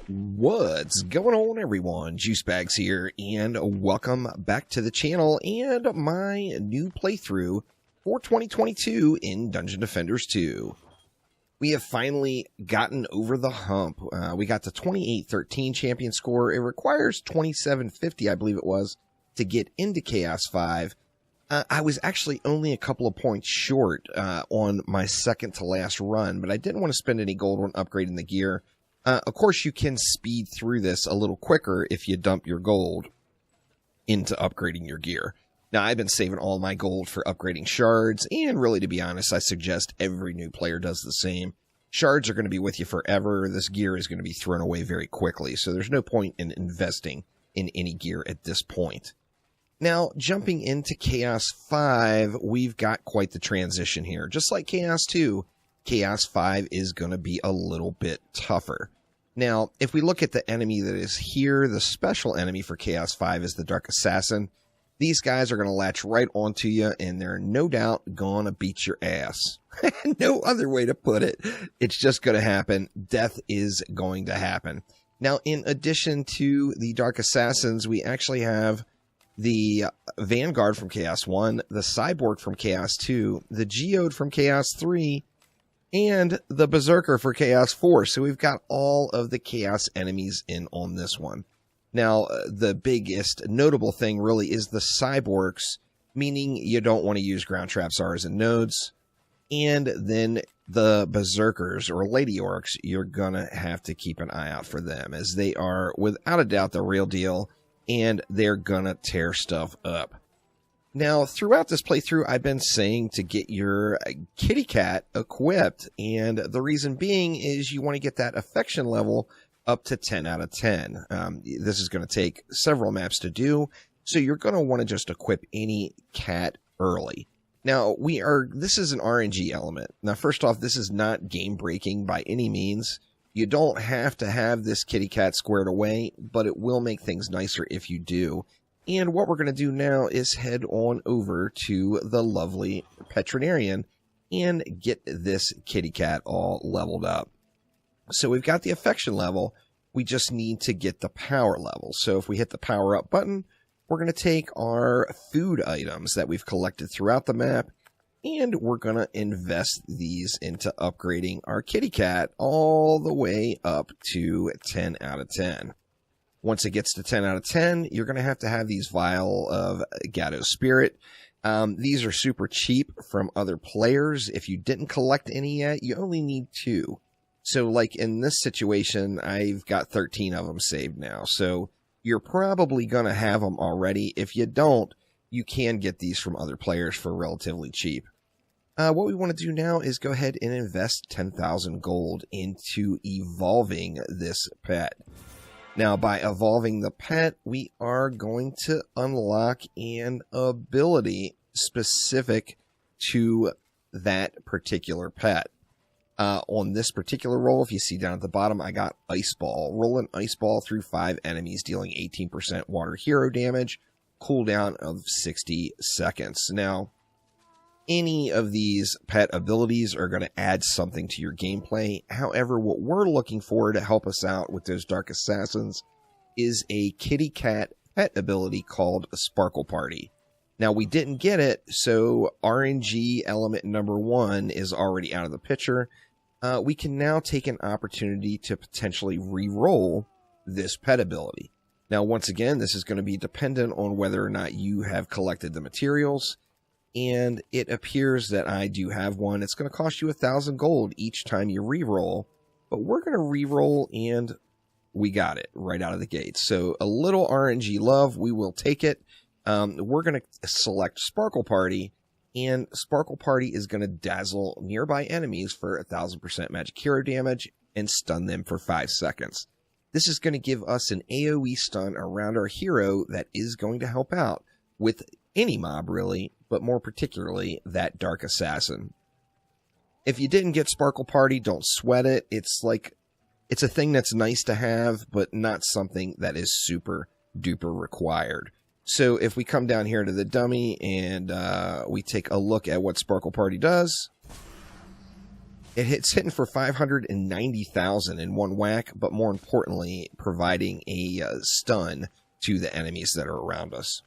What's going on, everyone? Juicebags here, and welcome back to the channel and my new playthrough for 2022 in Dungeon Defenders 2. We have finally gotten over the hump. We got the 2813 champion score. It requires 2750, I believe it was, to get into Chaos 5. I was actually only a couple of points short on my second to last run, but I didn't want to spend any gold on upgrading the gear. Of course, you can speed through this a little quicker if you dump your gold into upgrading your gear. Now, I've been saving all my gold for upgrading shards, and really, to be honest, I suggest every new player does the same. Shards are going to be with you forever. This gear is going to be thrown away very quickly, so there's no point in investing in any gear at this point. Now, jumping into Chaos 5, we've got quite the transition here. Just like Chaos 2, Chaos 5 is going to be a little bit tougher. Now, if we look at the enemy that is here, the special enemy for Chaos 5 is the Dark Assassin. These guys are going to latch right onto you, and they're no doubt going to beat your ass. No other way to put it. It's just going to happen. Death is going to happen. Now, in addition to the Dark Assassins, we actually have the Vanguard from Chaos 1, the Cyborg from Chaos 2, the Geode from Chaos 3, and the Berserker for Chaos 4. So we've got all of the Chaos enemies in on this one. Now, the biggest notable thing really is the Cyborgs, meaning you don't want to use ground traps, R's, and nodes. And then the Berserkers, or Lady Orcs, you're going to have to keep an eye out for them, as they are, without a doubt, the real deal, and they're going to tear stuff up. Now, throughout this playthrough, I've been saying to get your kitty cat equipped, and the reason being is you want to get that affection level up to 10 out of 10. This is going to take several maps to do, so you're going to want to just equip any cat early. Now, this is an RNG element. Now, first off, this is not game-breaking by any means. You don't have to have this kitty cat squared away, but it will make things nicer if you do. And what we're going to do now is head on over to the lovely Veterinarian and get this kitty cat all leveled up. So we've got the affection level. We just need to get the power level. So if we hit the power up button, we're going to take our food items that we've collected throughout the map, and we're going to invest these into upgrading our kitty cat all the way up to 10 out of 10. Once it gets to 10 out of 10, you're going to have these vial of Gato Spirit. These are super cheap from other players. If you didn't collect any yet, you only need 2. So like in this situation, I've got 13 of them saved now. So you're probably going to have them already. If you don't, you can get these from other players for relatively cheap. What we want to do now is go ahead and invest 10,000 gold into evolving this pet. Now, by evolving the pet, we are going to unlock an ability specific to that particular pet. On this particular roll, if you see down at the bottom, I got Ice Ball. Roll an Ice Ball through 5 enemies, dealing 18% water hero damage, cooldown of 60 seconds. Now, any of these pet abilities are going to add something to your gameplay. However, what we're looking for to help us out with those Dark Assassins is a kitty cat pet ability called Sparkle Party. Now, we didn't get it, so RNG element number 1 is already out of the picture. We can now take an opportunity to potentially re-roll this pet ability. Now, once again, this is going to be dependent on whether or not you have collected the materials. And it appears that I do have one. It's going to cost you 1,000 gold each time you re-roll. But we're going to re-roll, and we got it right out of the gate. So a little RNG love, we will take it. We're going to select Sparkle Party, and Sparkle Party is going to dazzle nearby enemies for 1,000% magic hero damage and stun them for 5 seconds. This is going to give us an AoE stun around our hero that is going to help out with any mob, really, but more particularly that Dark Assassin. If you didn't get Sparkle Party, don't sweat it. It's a thing that's nice to have, but not something that is super duper required. So if we come down here to the dummy and we take a look at what Sparkle Party does, It's hitting for 590,000 in one whack, but more importantly, providing a stun to the enemies that are around us.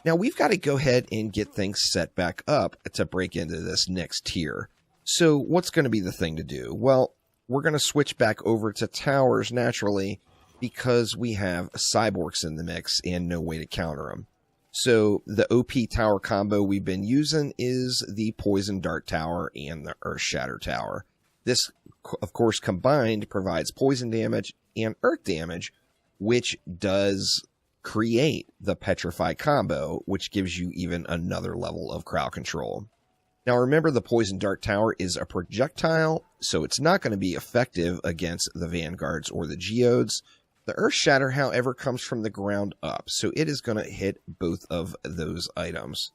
Now, we've got to go ahead and get things set back up to break into this next tier. So what's going to be the thing to do? Well, we're going to switch back over to towers naturally because we have cyborgs in the mix and no way to counter them. So the OP tower combo we've been using is the Poison Dart Tower and the Earth Shatter Tower. This, of course, combined provides poison damage and earth damage, which does create the Petrify combo, which gives you even another level of crowd control. Now remember, the Poison Dart Tower is a projectile, so it's not going to be effective against the Vanguards or the Geodes. The Earth Shatter, however, comes from the ground up, so it is going to hit both of those items.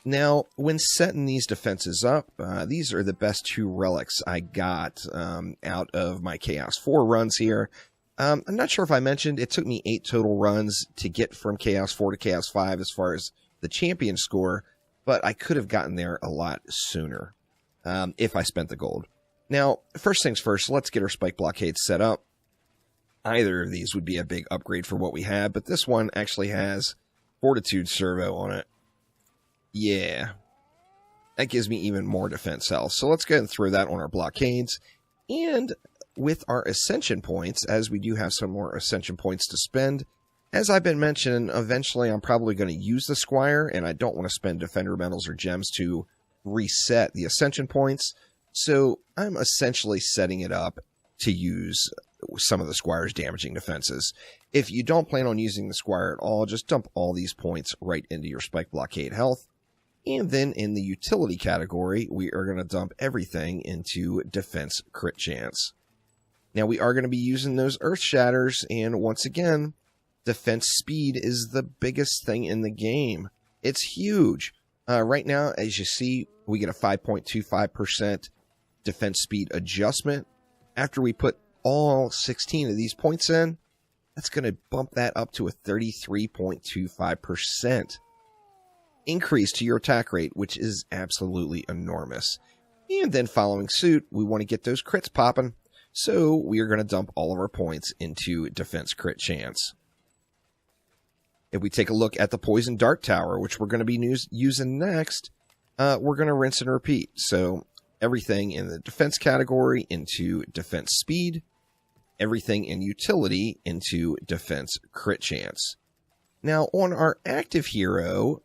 Now, when setting these defenses up, these are the best two relics I got out of my Chaos 4 runs here. I'm not sure if I mentioned, it took me 8 total runs to get from Chaos 4 to Chaos 5 as far as the champion score, but I could have gotten there a lot sooner if I spent the gold. Now, first things first, let's get our Spike Blockades set up. Either of these would be a big upgrade for what we have, but this one actually has Fortitude Servo on it. Yeah. That gives me even more defense health. So let's go ahead and throw that on our blockades. And with our Ascension points, as we do have some more Ascension points to spend, as I've been mentioning, eventually I'm probably going to use the Squire, and I don't want to spend Defender Medals or Gems to reset the Ascension points. So I'm essentially setting it up to use some of the Squire's damaging defenses. If you don't plan on using the Squire at all, just dump all these points right into your Spike Blockade health. And then in the utility category, we are going to dump everything into defense crit chance. Now we are going to be using those Earth Shatters, and once again, defense speed is the biggest thing in the game. It's huge. Right now, as you see, we get a 5.25% defense speed adjustment. After we put all 16 of these points in, that's going to bump that up to a 33.25% increase to your attack rate, which is absolutely enormous. And then following suit, we want to get those crits popping, so we are going to dump all of our points into defense crit chance. If we take a look at the Poison Dart Tower, which we're going to be using next, we're going to rinse and repeat. So everything in the defense category into defense speed, everything in utility into defense crit chance. Now, on our active hero,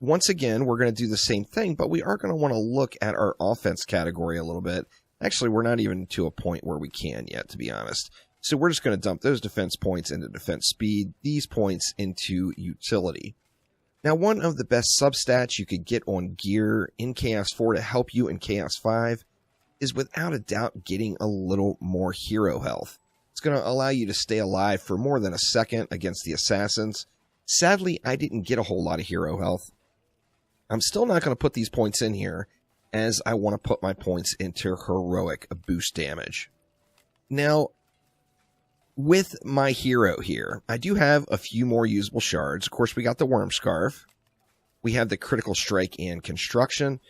once again, we're going to do the same thing, but we are going to want to look at our offense category a little bit. Actually, we're not even to a point where we can yet, to be honest. So we're just going to dump those defense points into defense speed, these points into utility. Now, one of the best substats you could get on gear in Chaos 4 to help you in Chaos 5 is without a doubt getting a little more hero health. It's going to allow you to stay alive for more than a second against the assassins. Sadly, I didn't get a whole lot of hero health. I'm still not going to put these points in here, as I want to put my points into heroic boost damage. Now, with my hero here, I do have a few more usable shards. Of course, we got the Worm Scarf. We have the Critical Strike and Construction.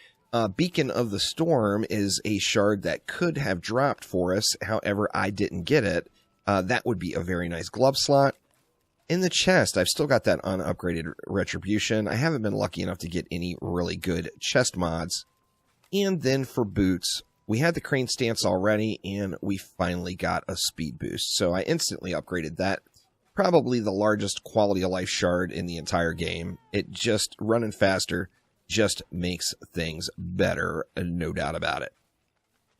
Beacon of the Storm is a shard that could have dropped for us. However, I didn't get it. That would be a very nice glove slot. In the chest, I've still got that unupgraded Retribution. I haven't been lucky enough to get any really good chest mods. And then for boots, we had the Crane Stance already, and we finally got a speed boost. So I instantly upgraded that. Probably the largest quality of life shard in the entire game. It just, running faster, just makes things better, no doubt about it.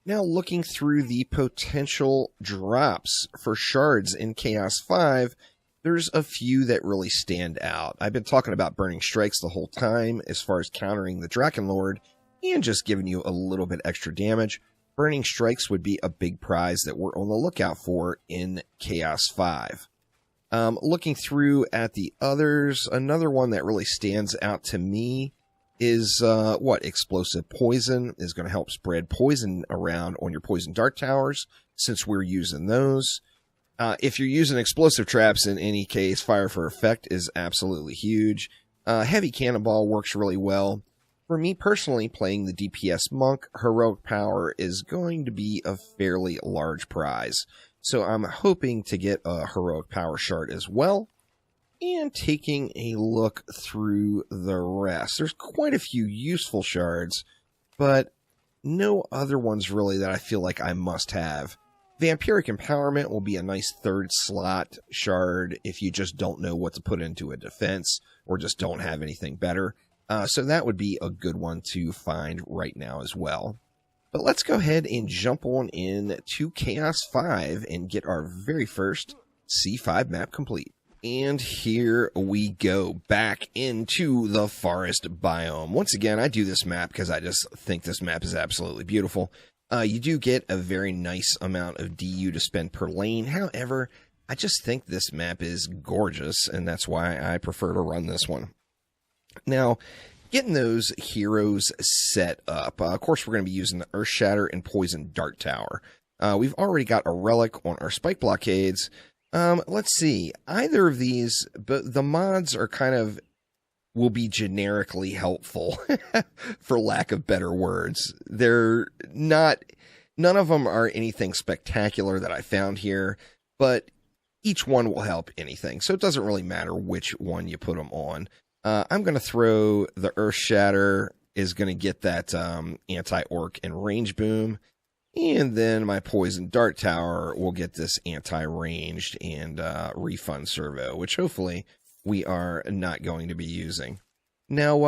Now, looking through the potential drops for shards in Chaos 5, there's a few that really stand out. I've been talking about Burning Strikes the whole time as far as countering the Drakenlord and just giving you a little bit extra damage. Burning Strikes would be a big prize that we're on the lookout for in Chaos 5. Looking through at the others, another one that really stands out to me is Explosive Poison is going to help spread poison around on your Poison Dart Towers, since we're using those. If you're using explosive traps in any case, Fire for Effect is absolutely huge. Heavy Cannonball works really well. For me personally, playing the DPS Monk, Heroic Power is going to be a fairly large prize. So I'm hoping to get a Heroic Power shard as well. And taking a look through the rest. There's quite a few useful shards, but no other ones really that I feel like I must have. Vampiric Empowerment will be a nice third slot shard if you just don't know what to put into a defense or just don't have anything better. So that would be a good one to find right now as well. But let's go ahead and jump on in to Chaos 5 and get our very first C5 map complete. And here we go, back into the forest biome. Once again, I do this map because I just think this map is absolutely beautiful. You do get a very nice amount of DU to spend per lane. However, I just think this map is gorgeous, and that's why I prefer to run this one. Now, getting those heroes set up. Of course, we're going to be using the Earth Shatter and Poison Dart Tower. We've already got a relic on our spike blockades. Let's see. Either of these, but the mods are will be generically helpful, for lack of better words. They're not, none of them are anything spectacular that I found here, but each one will help anything. So it doesn't really matter which one you put them on. I'm going to throw the Earth Shatter, is going to get that anti-orc and range boom. And then my Poison Dart Tower will get this anti-ranged and refund servo, which hopefully we are not going to be using. Now,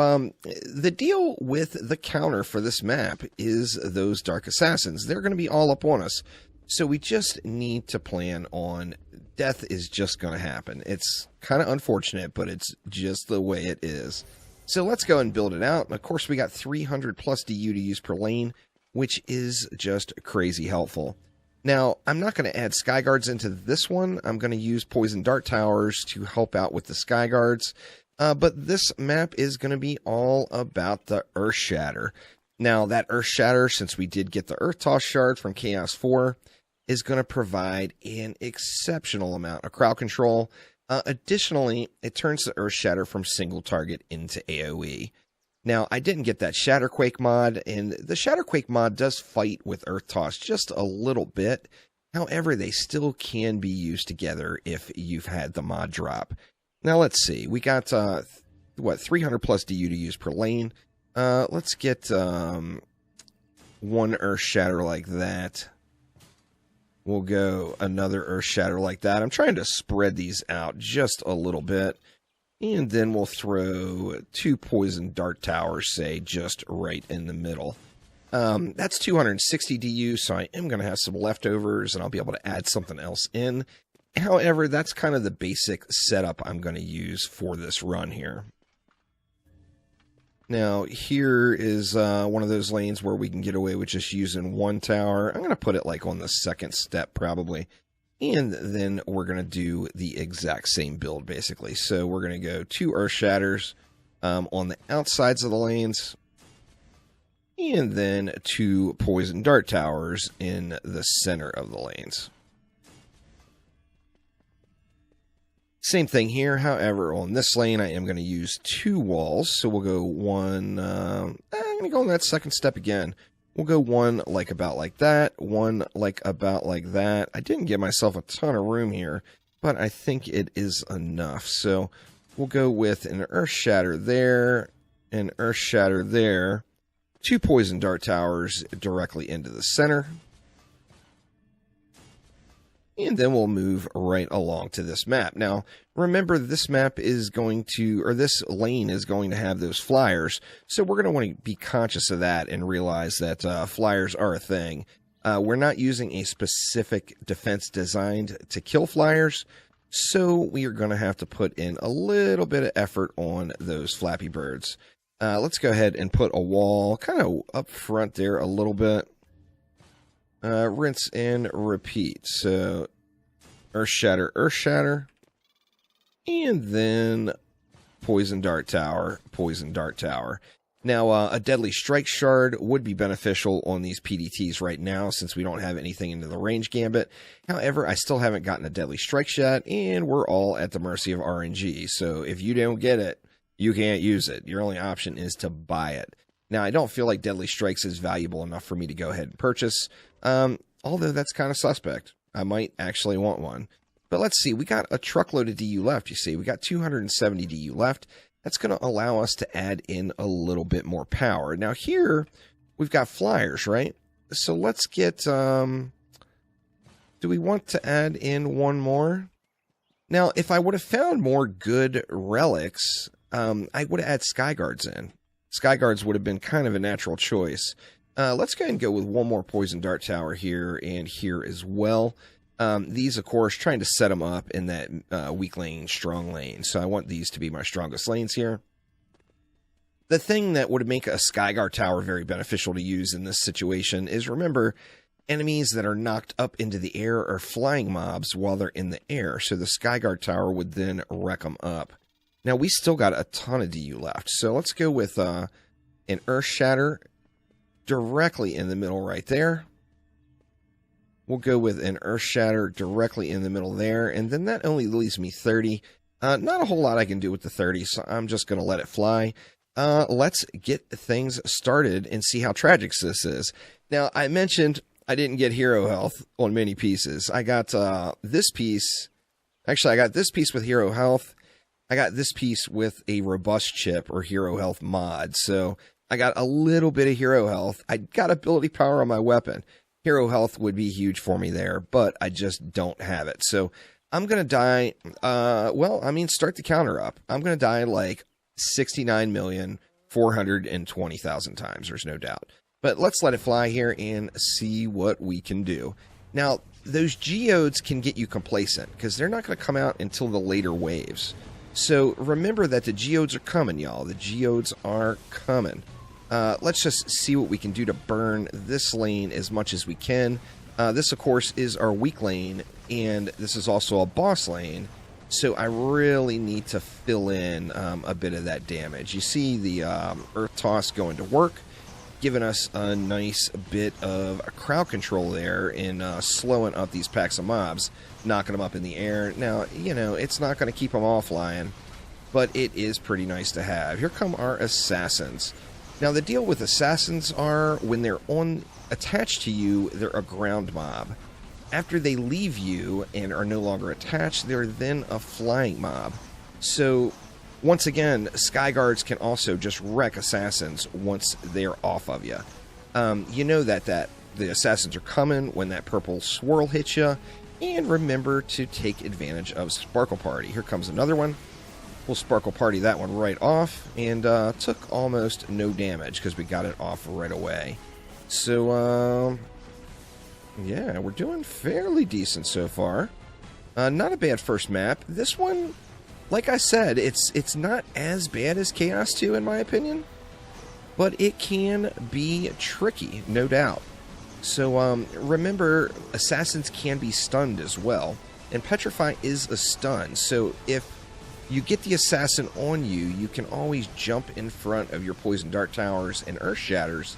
the deal with the counter for this map is those Dark Assassins. They're going to be all up on us. So we just need to plan on death is just going to happen. It's kind of unfortunate, but it's just the way it is. So let's go and build it out. Of course, we got 300 plus DU to use per lane, which is just crazy helpful. Now, I'm not going to add Sky Guards into this one. I'm going to use Poison Dart Towers to help out with the Sky Guards. But this map is going to be all about the Earth Shatter. Now, that Earth Shatter, since we did get the Earth Toss Shard from Chaos 4, is going to provide an exceptional amount of crowd control. Additionally, it turns the Earth Shatter from single target into AoE. Now, I didn't get that Shatterquake mod, and the Shatterquake mod does fight with Earth Toss just a little bit. However, they still can be used together if you've had the mod drop. Now, let's see. We got, 300 plus DU to use per lane. Let's get one Earth Shatter like that. We'll go another Earth Shatter like that. I'm trying to spread these out just a little bit. And then we'll throw 2 Poison Dart Towers, say, just right in the middle. That's 260 DU, so I am going to have some leftovers, and I'll be able to add something else in. However, that's kind of the basic setup I'm going to use for this run here. Now, here is one of those lanes where we can get away with just using one tower. I'm going to put it like on the second step, probably. And then we're going to do the exact same build, basically. So we're going to go 2 Earth Shatters on the outsides of the lanes. And then 2 Poison Dart Towers in the center of the lanes. Same thing here. However, on this lane, I am going to use 2 walls. So we'll go one. I'm going to go on that second step again. We'll go one like about like that, one like about like that. I didn't give myself a ton of room here, but I think it is enough. So we'll go with an Earth Shatter there, an Earth Shatter there, 2 Poison Dart Towers directly into the center. And then we'll move right along to this map. Now, remember, this map is going to, or this lane is going to have those flyers. So we're going to want to be conscious of that and realize that flyers are a thing. We're not using a specific defense designed to kill flyers. So we are going to have to put in a little bit of effort on those Flappy Birds. Let's go ahead and put a wall kind of up front there a little bit. Rinse and repeat. So Earth Shatter, and then Poison Dart Tower, Poison Dart Tower. Now, a Deadly Strike Shard would be beneficial on these PDTs right now since we don't have anything into the range gambit. However, I still haven't gotten a Deadly Strike yet, and we're all at the mercy of RNG. So if you don't get it, you can't use it. Your only option is to buy it. Now, I don't feel like Deadly Strikes is valuable enough for me to go ahead and purchase, although that's kind of suspect. I might actually want one. But let's see, we got a truckload of DU left, you see. We got 270 DU left. That's going to allow us to add in a little bit more power. Now here, we've got flyers, right? So let's get, do we want to add in one more? Now, if I would have found more good relics, I would have added Skyguards in. Skyguards would have been kind of a natural choice. Let's go ahead and go with one more Poison Dart Tower here and here as well. These, of course, trying to set them up in that weak lane, strong lane. So I want these to be my strongest lanes here. The thing that would make a Skyguard Tower very beneficial to use in this situation is, remember, enemies that are knocked up into the air are flying mobs while they're in the air. So the Skyguard Tower would then wreck them up. Now, we still got a ton of DU left. So let's go with an Earth Shatter directly in the middle right there. We'll go with an Earth Shatter directly in the middle there. And then that only leaves me 30. Not a whole lot I can do with the 30, so I'm just going to let it fly. Let's get things started and see how tragic this is. Now, I mentioned I didn't get hero health on many pieces. I got this piece. Actually, I got this piece with hero health. I got this piece with a robust chip or hero health mod. So I got a little bit of hero health. I got ability power on my weapon. Hero health would be huge for me there, but I just don't have it. So I'm going to die. Start the counter up. I'm going to die like 69,420,000 times. There's no doubt. But let's let it fly here and see what we can do. Now, those geodes can get you complacent because they're not going to come out until the later waves. So remember that the geodes are coming, y'all. The geodes are coming. Let's just see what we can do to burn this lane as much as we can. This, of course, is our weak lane, and this is also a boss lane. So I really need to fill in a bit of that damage. You see the Earth Toss going to work, giving us a nice bit of crowd control there in slowing up these packs of mobs, knocking them up in the air. Now, you know, it's not going to keep them all flying, but it is pretty nice to have. Here come our assassins. Now, the deal with assassins are when they're attached to you, they're a ground mob. After they leave you and are no longer attached, they're then a flying mob. So, once again, Skyguards can also just wreck assassins once they're off of you. You know that the assassins are coming when that purple swirl hits you. And remember to take advantage of Sparkle Party. Here comes another one. We'll Sparkle Party that one right off. And took almost no damage because we got it off right away. So, yeah, we're doing fairly decent so far. Not a bad first map. This one, like I said, it's not as bad as Chaos 2 in my opinion, but it can be tricky, no doubt. So remember, assassins can be stunned as well, and Petrify is a stun. So if you get the assassin on you, you can always jump in front of your Poison Dart Towers and Earth Shatters,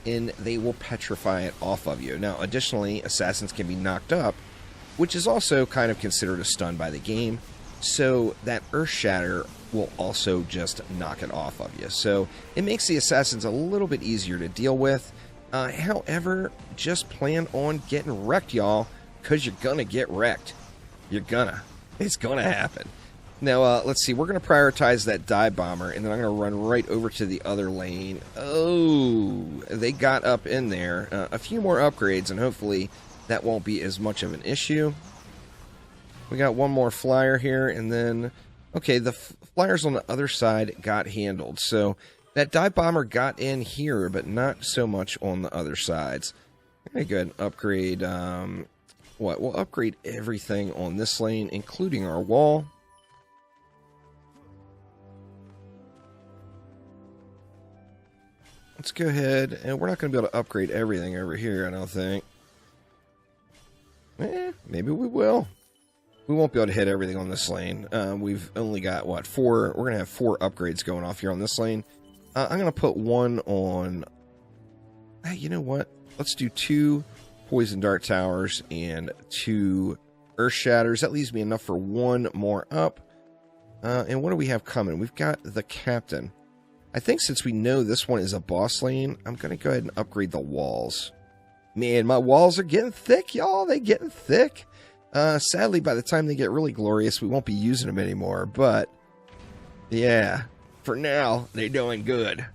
and they will petrify it off of you. Now, additionally, assassins can be knocked up, which is also kind of considered a stun by the game. So that Earth Shatter will also just knock it off of you. So it makes the assassins a little bit easier to deal with. However, just plan on getting wrecked, y'all, because you're going to get wrecked. You're gonna. It's going to happen. Now, let's see. We're going to prioritize that dive bomber, and then I'm going to run right over to the other lane. Oh, they got up in there. A few more upgrades, and hopefully that won't be as much of an issue. We got one more flyer here, and then, okay, the flyers on the other side got handled. So that dive bomber got in here, but not so much on the other sides. I'm going to go ahead and upgrade, we'll upgrade everything on this lane, including our wall. Let's go ahead, and we're not going to be able to upgrade everything over here, I don't think. Maybe we will. We won't be able to hit everything on this lane. We've only got, what, 4? We're going to have 4 upgrades going off here on this lane. I'm going to put one on... Hey, you know what? Let's do 2 Poison Dart Towers and 2 Earth Shatters. That leaves me enough for 1 more up. And what do we have coming? We've got the Captain. I think since we know this one is a boss lane, I'm going to go ahead and upgrade the walls. Man, my walls are getting thick, y'all. They getting thick. Sadly, by the time they get really glorious, we won't be using them anymore. But, yeah, for now, they're doing good.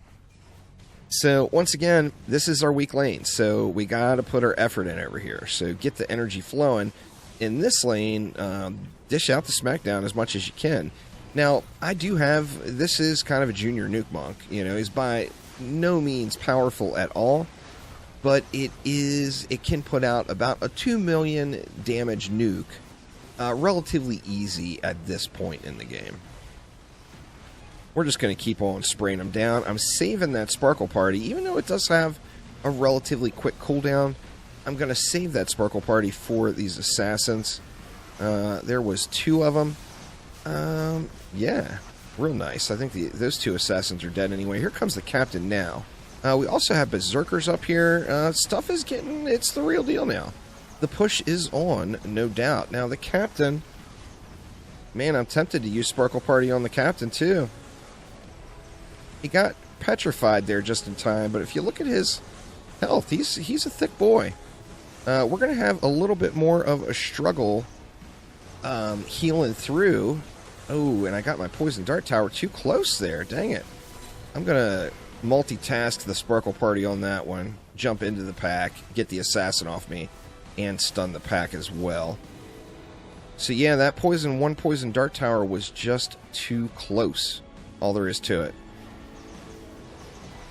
So, once again, this is our weak lane. So, we got to put our effort in over here. So, get the energy flowing. In this lane, dish out the smackdown as much as you can. Now, I do have, this is kind of a junior nuke monk. You know, he's by no means powerful at all. But it can put out about a 2 million damage nuke relatively easy at this point in the game. We're just going to keep on spraying them down. I'm saving that Sparkle Party, even though it does have a relatively quick cooldown. I'm going to save that Sparkle Party for these assassins. There was 2 of them. Yeah, real nice. I think those 2 assassins are dead anyway. Here comes the captain now. We also have berserkers up here. Stuff is getting, it's the real deal now. The push is on, no doubt. Now the captain, man, I'm tempted to use Sparkle Party on the captain too. He got petrified there just in time, but if you look at his health, he's a thick boy. We're going to have a little bit more of a struggle healing through. Oh, and I got my poison dart tower too close there. Dang it. I'm going to multitask the Sparkle Party on that one. Jump into the pack, get the assassin off me, and stun the pack as well. So yeah, that one poison dart tower was just too close. All there is to it.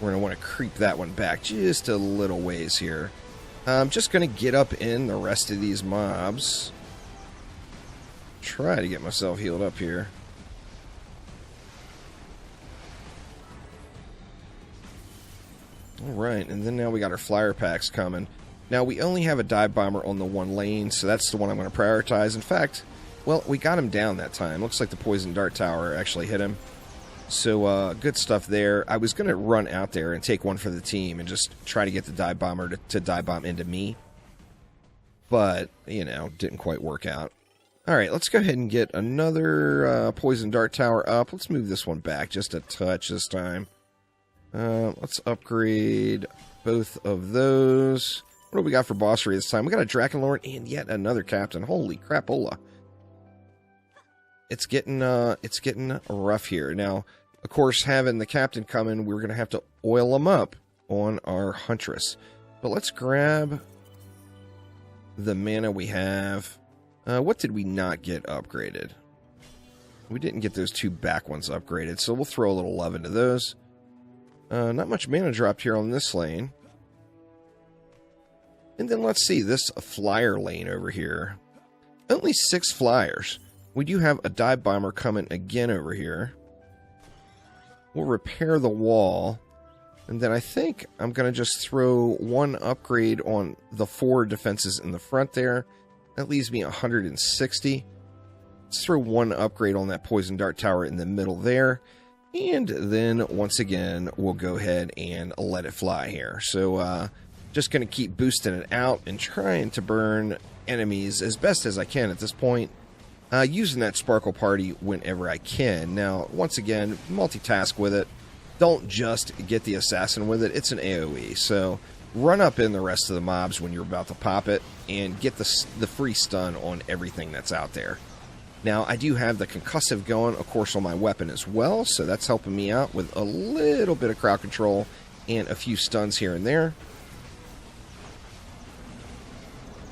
We're going to want to creep that one back just a little ways here. I'm just going to get up in the rest of these mobs. Try to get myself healed up here. Alright, and then now we got our flyer packs coming. Now, we only have a dive bomber on the one lane, so that's the one I'm going to prioritize. In fact, well, we got him down that time. Looks like the poison dart tower actually hit him. So, good stuff there. I was going to run out there and take one for the team and just try to get the dive bomber to dive bomb into me. But, you know, didn't quite work out. Alright, let's go ahead and get another poison dart tower up. Let's move this one back just a touch this time. Let's upgrade both of those. What do we got for bossery this time? We got a Drakenlord and yet another captain. Holy crapola. It's getting rough here. Now, of course, having the captain come in, we're going to have to oil him up on our Huntress. But let's grab the mana we have. What did we not get upgraded? We didn't get those 2 back ones upgraded, so we'll throw a little love into those. Not much mana dropped here on this lane. And then let's see, this flyer lane over here. Only 6 flyers. We do have a dive bomber coming again over here. We'll repair the wall. And then I think I'm going to just throw 1 upgrade on the 4 defenses in the front there. That leaves me 160. Let's throw 1 upgrade on that poison dart tower in the middle there. And then, once again, we'll go ahead and let it fly here. So, just going to keep boosting it out and trying to burn enemies as best as I can at this point. Using that Sparkle Party whenever I can. Now, once again, multitask with it. Don't just get the assassin with it. It's an AoE. So, run up in the rest of the mobs when you're about to pop it and get the free stun on everything that's out there. Now, I do have the concussive going, of course, on my weapon as well, so that's helping me out with a little bit of crowd control and a few stuns here and there.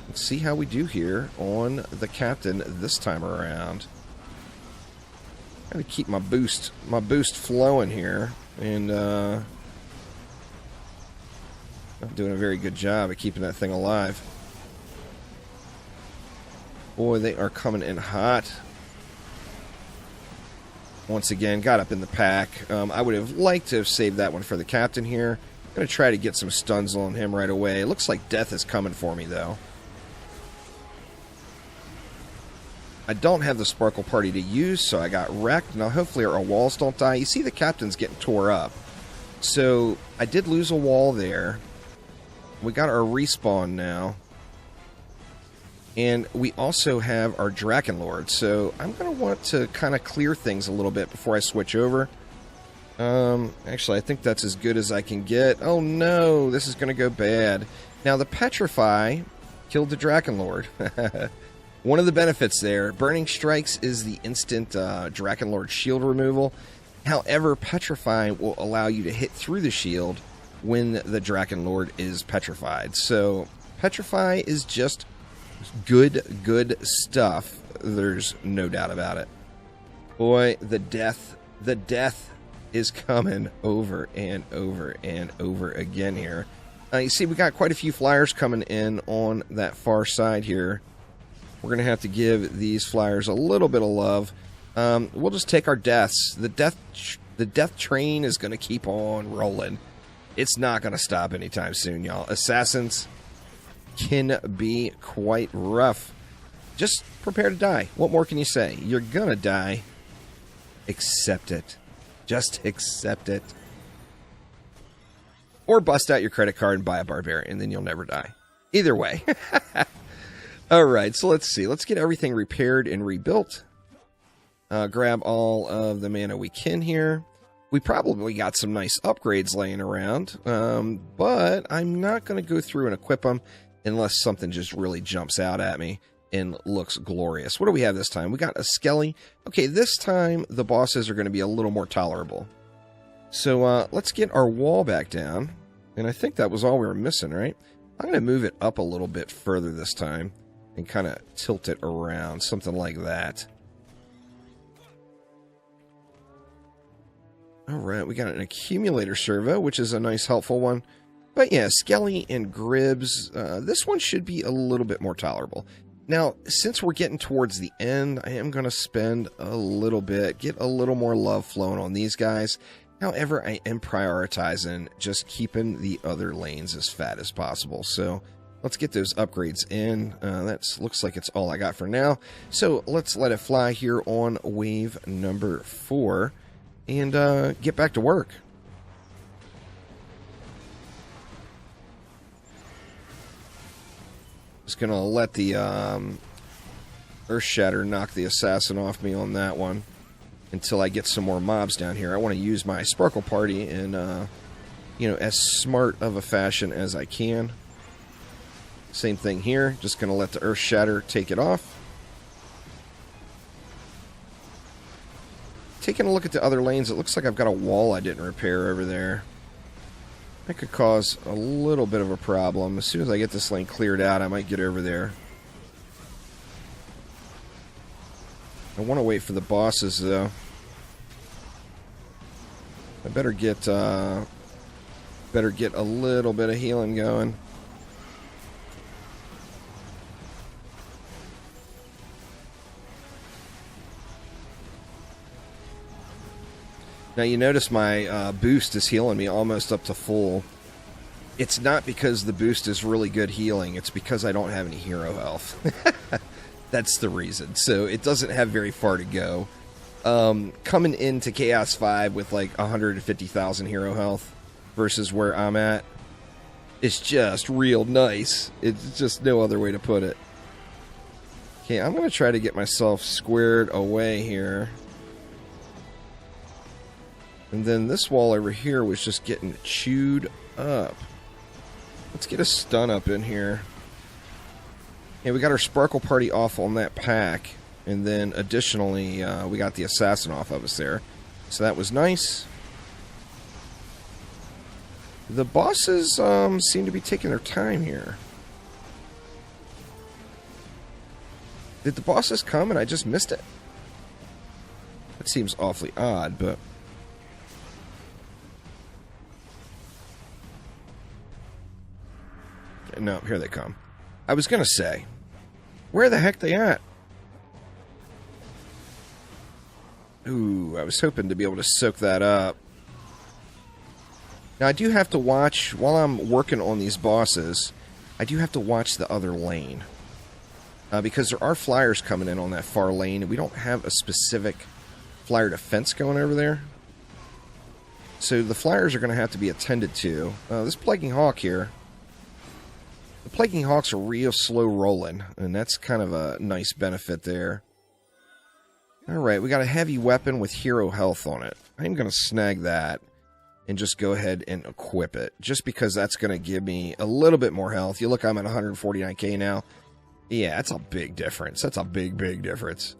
Let's see how we do here on the captain this time around. Gotta keep my boost flowing here, and not doing a very good job at keeping that thing alive. Boy, they are coming in hot. Once again, got up in the pack. I would have liked to have saved that one for the captain here. I'm going to try to get some stuns on him right away. It looks like death is coming for me, though. I don't have the Sparkle Party to use, so I got wrecked. Now, hopefully our walls don't die. You see the captain's getting tore up. So, I did lose a wall there. We got our respawn now. And we also have our Drakenlord, so I'm going to want to kind of clear things a little bit before I switch over. Actually, I think that's as good as I can get. Oh no, this is going to go bad. Now, the Petrify killed the Drakenlord. One of the benefits there, Burning Strikes is the instant Drakenlord shield removal. However, Petrify will allow you to hit through the shield when the Drakenlord is petrified. So, Petrify is just good stuff. There's no doubt about it. Boy, the death is coming over and over and over again here. You see, we got quite a few flyers coming in on that far side here. We're going to have to give these flyers a little bit of love. We'll just take our deaths. The death train is going to keep on rolling. It's not going to stop anytime soon, y'all. Assassins can be quite rough. Just prepare to die. What more can you say? You're going to die. Accept it. Just accept it. Or bust out your credit card and buy a barbarian, then you'll never die. Either way. Alright, so let's see. Let's get everything repaired and rebuilt. Grab all of the mana we can here. We probably got some nice upgrades laying around, but I'm not going to go through and equip them unless something just really jumps out at me and looks glorious. What do we have this time? We got a Skelly. Okay, this time the bosses are going to be a little more tolerable. So let's get our wall back down. And I think that was all we were missing, right? I'm going to move it up a little bit further this time and kind of tilt it around, something like that. Alright, we got an accumulator servo, which is a nice, helpful one. But yeah, Skelly and Gribs, this one should be a little bit more tolerable. Now, since we're getting towards the end, I am going to spend a little bit, get a little more love flowing on these guys. However, I am prioritizing just keeping the other lanes as fat as possible. So, let's get those upgrades in. That looks like it's all I got for now. So, let's let it fly here on wave number 4 and get back to work. Just going to let the Earth Shatter knock the assassin off me on that one until I get some more mobs down here. I want to use my Sparkle Party in, as smart of a fashion as I can. Same thing here. Just going to let the Earth Shatter take it off. Taking a look at the other lanes, it looks like I've got a wall I didn't repair over there. That could cause a little bit of a problem. As soon as I get this lane cleared out, I might get over there. I want to wait for the bosses, though. I better get a little bit of healing going. Now you notice my boost is healing me almost up to full. It's not because the boost is really good healing. It's because I don't have any hero health. That's the reason. So it doesn't have very far to go. Coming into Chaos 5 with like 150,000 hero health versus where I'm at, it's just real nice. It's just no other way to put it. Okay, I'm going to try to get myself squared away here. And then this wall over here was just getting chewed up. Let's get a stun up in here. Yeah, we got our Sparkle Party off on that pack. And then additionally, we got the Assassin off of us there. So that was nice. The bosses seem to be taking their time here. Did the bosses come and I just missed it? That seems awfully odd, but... No, here they come. I was going to say, where the heck they at? Ooh, I was hoping to be able to soak that up. Now, I do have to watch, while I'm working on these bosses, I do have to watch the other lane. Because there are flyers coming in on that far lane, and we don't have a specific flyer defense going over there. So the flyers are going to have to be attended to. This Plaguing Hawk here, the Plaguing Hawks are real slow rolling, and that's kind of a nice benefit there. Alright, we got a heavy weapon with hero health on it. I'm going to snag that and just go ahead and equip it. Just because that's going to give me a little bit more health. You look, I'm at 149k now. Yeah, that's a big difference. That's a big, big difference.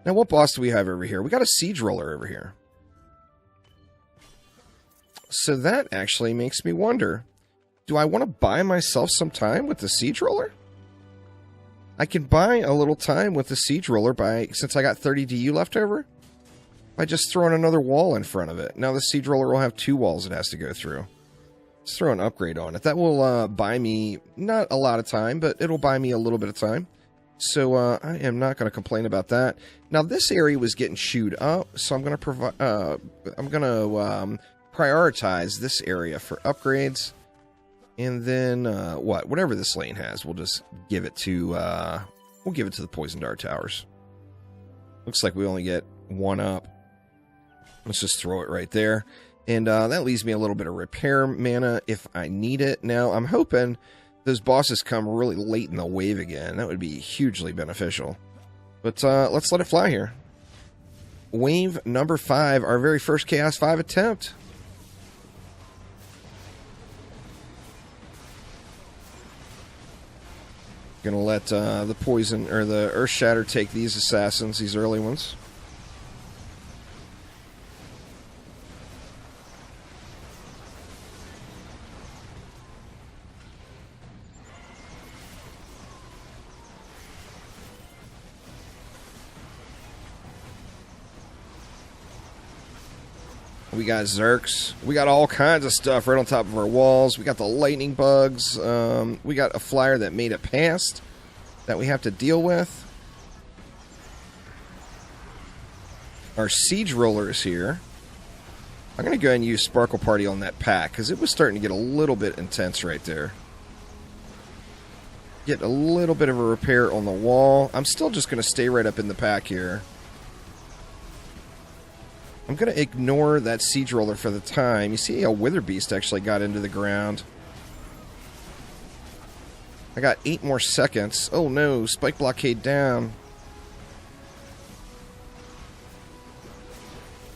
Now, what boss do we have over here? We got a siege roller over here. So that actually makes me wonder, do I want to buy myself some time with the siege roller? I can buy a little time with the siege roller since I got 30 DU left over, by just throwing another wall in front of it. Now the siege roller will have 2 walls it has to go through. Let's throw an upgrade on it. That will buy me not a lot of time, but it'll buy me a little bit of time. So I am not going to complain about that. Now this area was getting chewed up, so I'm going to prioritize this area for upgrades. And then whatever this lane has, we'll just give it to the poison dart towers. Looks like we only get 1 up. Let's just throw it right there. And that leaves me a little bit of repair mana if I need it. Now, I'm hoping those bosses come really late in the wave again. That would be hugely beneficial. But let's let it fly here. Wave number 5, our very first Chaos 5 attempt. Gonna let the poison or the earth shatter take these assassins, these early ones. We got Zerks. We got all kinds of stuff right on top of our walls. We got the lightning bugs. We got a flyer that made it past that we have to deal with. Our siege roller is here. I'm going to go ahead and use Sparkle Party on that pack because it was starting to get a little bit intense right there. Get a little bit of a repair on the wall. I'm still just going to stay right up in the pack here. I'm going to ignore that siege roller for the time. You see a wither beast actually got into the ground. I got 8 more seconds. Oh no, spike blockade down.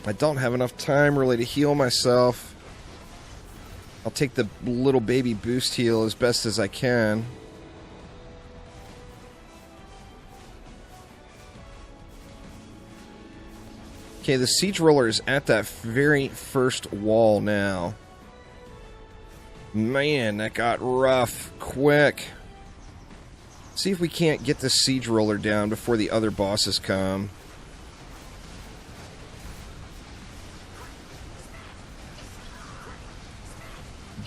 I don't have enough time really to heal myself. I'll take the little baby boost heal as best as I can. Okay, the siege roller is at that very first wall now. Man, that got rough quick. See if we can't get the siege roller down before the other bosses come.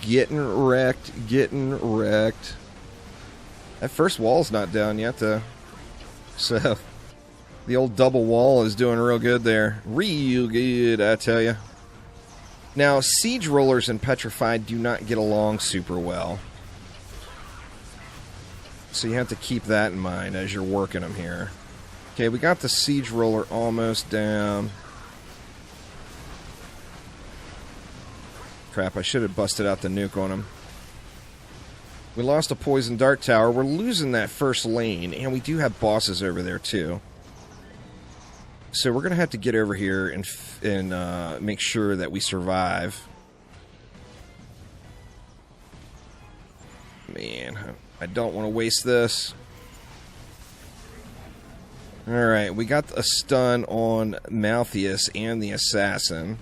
Getting wrecked, getting wrecked. That first wall's not down yet, though. So... the old double wall is doing real good there. Real good, I tell you. Now, siege rollers and petrified do not get along super well. So you have to keep that in mind as you're working them here. Okay, we got the siege roller almost down. Crap, I should have busted out the nuke on him. We lost a poison dart tower. We're losing that first lane, and we do have bosses over there, too. So we're going to have to get over here and make sure that we survive. Man, I don't want to waste this. Alright, we got a stun on Malthius and the assassin.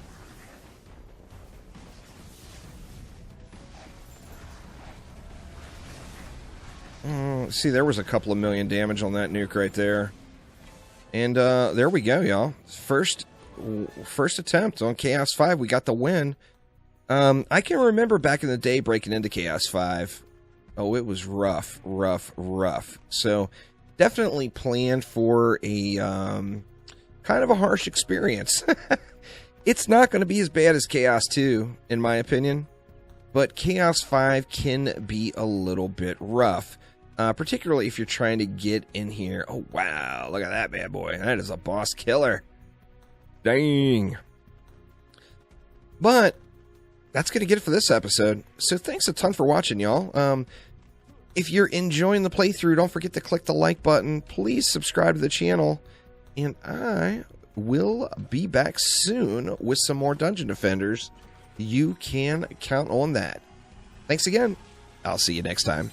See, there was a couple of million damage on that nuke right there. And there we go, y'all. First attempt on Chaos 5. We got the win. I can remember back in the day breaking into Chaos 5. Oh, it was rough, rough, rough. So definitely planned for a kind of a harsh experience. It's not going to be as bad as Chaos 2, in my opinion. But Chaos 5 can be a little bit rough. Particularly if you're trying to get in here. Oh, wow. Look at that bad boy. That is a boss killer. Dang. But that's going to get it for this episode. So thanks a ton for watching, y'all. If you're enjoying the playthrough, don't forget to click the like button. Please subscribe to the channel. And I will be back soon with some more Dungeon Defenders. You can count on that. Thanks again. I'll see you next time.